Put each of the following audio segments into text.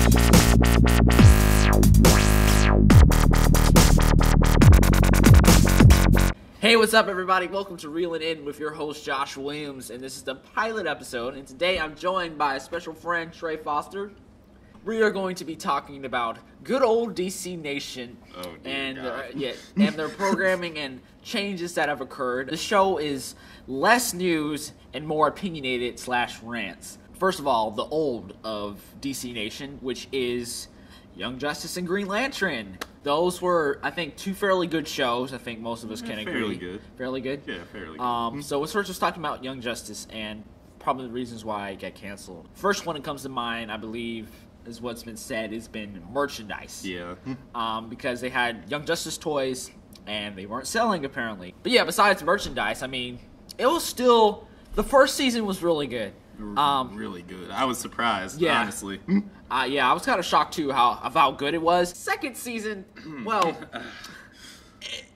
Hey, what's up, everybody? Welcome to Reelin' In with your host, Josh Williams, and this is the pilot episode, and today I'm joined by a special friend, Trey Foster. We are going to be talking about good old DC Nation and their programming and changes that have occurred. The show is less news and more opinionated / rants. First of all, the old of DC Nation, which is Young Justice and Green Lantern. Those were, I think, two fairly good shows. I think most of us can agree. Fairly good. Fairly good? Yeah, fairly good. So let's first just talk about Young Justice and probably the reasons why it got canceled. First one that comes to mind, I believe, is what's been said, has been merchandise. Yeah. Because they had Young Justice toys, and they weren't selling, apparently. But yeah, besides merchandise, I mean, it was still, the first season was really good. Really good. I was surprised, honestly. Yeah, I was kind of shocked too of how good it was. Second season, well,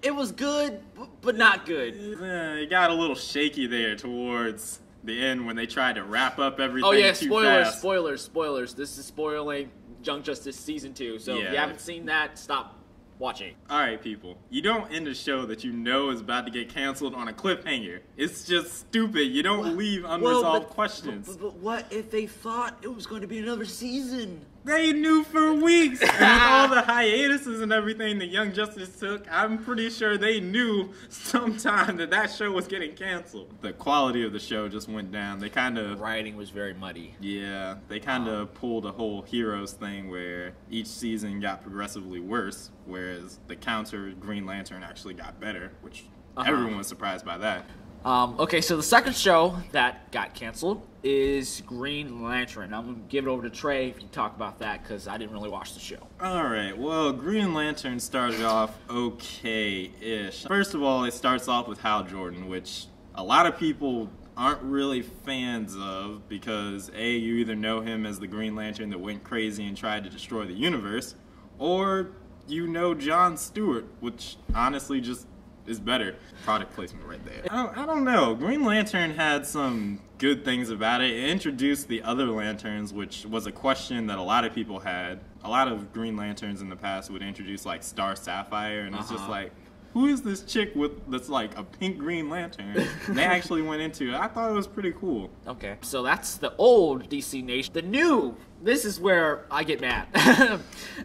it was good, but not good. It got a little shaky there towards the end when they tried to wrap up everything. Oh yeah, too fast. spoilers. This is spoiling Young Justice season 2. So if you haven't seen that, stop watching. Alright, people. You don't end a show that you know is about to get canceled on a cliffhanger. It's just stupid. You don't leave unresolved questions. But what if they thought it was going to be another season? They knew for weeks. And with all the hiatuses and everything that Young Justice took, I'm pretty sure they knew sometime that show was getting canceled. The quality of the show just went down. They kind of... Writing was very muddy. Yeah, they kind of pulled a whole Heroes thing where each season got progressively worse, whereas the counter Green Lantern actually got better, which everyone was surprised by that. Okay, so the second show that got canceled is Green Lantern. I'm going to give it over to Trey if you talk about that, because I didn't really watch the show. Alright, well, Green Lantern started off okay-ish. First of all, it starts off with Hal Jordan, which a lot of people aren't really fans of, because A, you either know him as the Green Lantern that went crazy and tried to destroy the universe, or you know John Stewart, which honestly just is better. Product placement right there. I don't know. Green Lantern had some good things about it. It introduced the other Lanterns, which was a question that a lot of people had. A lot of Green Lanterns in the past would introduce like Star Sapphire, and it's just like, who is this chick that's like a pink Green Lantern? They actually went into it. I thought it was pretty cool. Okay, so that's the old DC Nation. The new, this is where I get mad.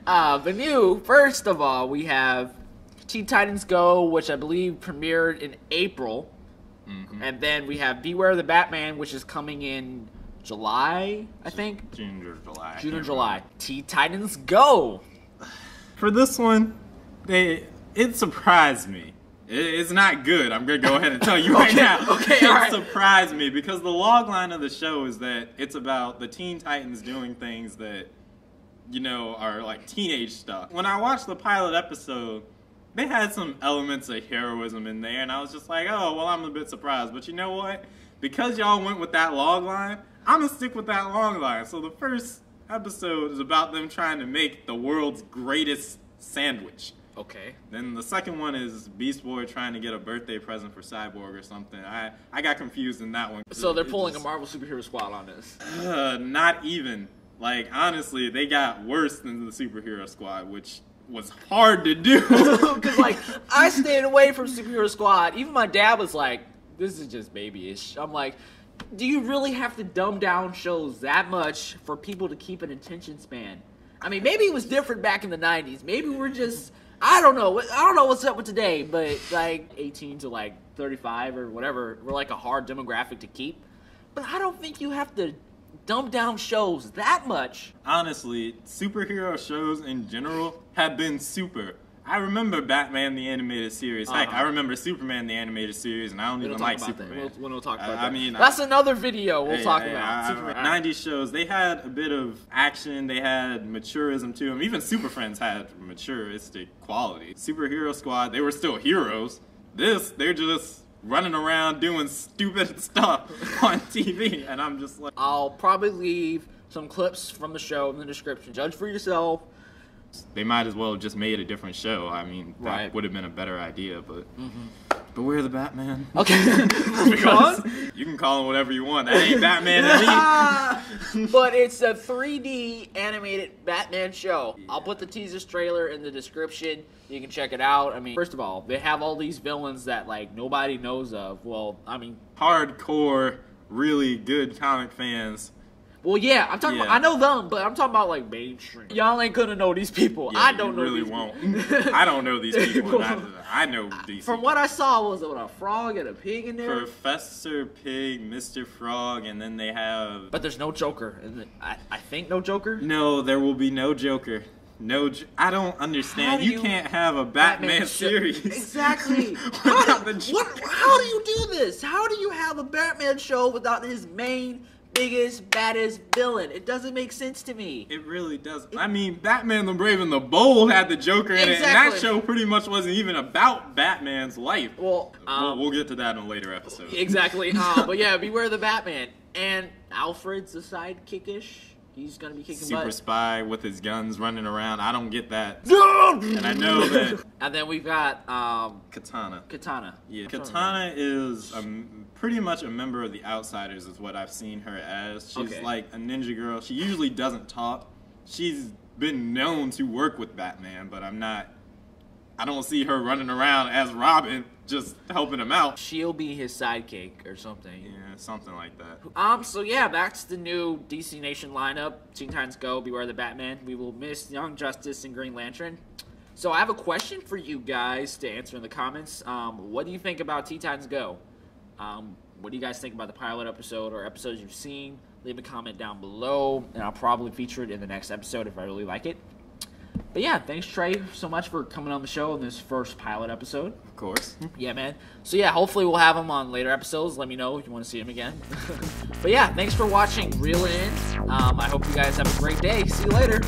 The new, first of all, we have Teen Titans Go, which I believe premiered in April. And then we have Beware the Batman, which is coming in July, I think? June or July. June or July. Teen Titans Go! For this one, it surprised me. It's not good. I'm going to go ahead and tell you right now. It surprised me because the logline of the show is that it's about the Teen Titans doing things that, you know, are like teenage stuff. When I watched the pilot episode, they had some elements of heroism in there, and I was just like, oh, well, I'm a bit surprised. But you know what? Because y'all went with that logline, I'm going to stick with that logline. So the first episode is about them trying to make the world's greatest sandwich. Okay. Then the second one is Beast Boy trying to get a birthday present for Cyborg or something. I got confused in that one. So they're pulling a Marvel Superhero Squad on this? Not even. Like, honestly, they got worse than the Superhero Squad, which was hard to do. Because, like, I stayed away from Superhero Squad. Even my dad was like, this is just babyish. I'm like, do you really have to dumb down shows that much for people to keep an attention span? I mean, maybe it was different back in the 90s. Maybe we're just, I don't know what's up with today, but like 18 to like 35 or whatever, we're like a hard demographic to keep. But I don't think you have to dumb down shows that much. Honestly, superhero shows in general have been super. I remember Batman the animated series. Heck, I remember Superman the animated series, and I don't even like Superman. We'll talk about that. I mean, that's another video we'll talk about. Superman. 90s shows, they had a bit of action, they had maturism to them. Even Super Friends had maturistic quality. Superhero Squad, they were still heroes. They're just running around doing stupid stuff on TV, and I'm just like... I'll probably leave some clips from the show in the description. Judge for yourself. They might as well have just made a different show. I mean, that would have been a better idea, but... Beware the Batman. Okay. Because you can call him whatever you want. That ain't Batman to me. But it's a 3D animated Batman show. I'll put the teaser trailer in the description. You can check it out. I mean, first of all, they have all these villains that, like, nobody knows of. Well, I mean... Hardcore, really good comic fans. Well, yeah, I'm talking about... I know them, but I'm talking about, like, mainstream. Y'all ain't gonna know these people. Yeah, I don't know really these won't. people. I don't know these people. I know these From people. what I saw, was a frog and a pig in there? Professor Pig, Mr. Frog, and then they have... But there's no Joker. I think no Joker? No, there will be no Joker. I don't understand. You can't have a Batman series. Exactly. How do you do this? How do you have a Batman show without his main, biggest, baddest villain? It doesn't make sense to me. It really doesn't. I mean, Batman the Brave and the Bold had the Joker in it, and that show pretty much wasn't even about Batman's life. Well, we'll get to that in a later episode. Exactly. But yeah, beware the Batman. And Alfred's a sidekick-ish. He's gonna be kicking Super butt. spy with his guns running around. I don't get that. And I know that. And then we've got Katana. Yeah, Katana is pretty much a member of the Outsiders is what I've seen her as. She's like a ninja girl. She usually doesn't talk. She's been known to work with Batman, but I don't see her running around as Robin just helping him out. She'll be his sidekick or something. Yeah, something like that. So yeah, back to the new DC Nation lineup. Teen Titans Go, Beware the Batman. We will miss Young Justice and Green Lantern. So I have a question for you guys to answer in the comments. What do you think about Teen Titans Go? What do you guys think about the pilot episode or episodes you've seen? Leave a comment down below, and I'll probably feature it in the next episode if I really like it. But yeah, thanks Trey so much for coming on the show in this first pilot episode. Of course. Yeah, man. So yeah, hopefully we'll have him on later episodes. Let me know if you want to see him again. But yeah, thanks for watching Reel It In. I hope you guys have a great day. See you later.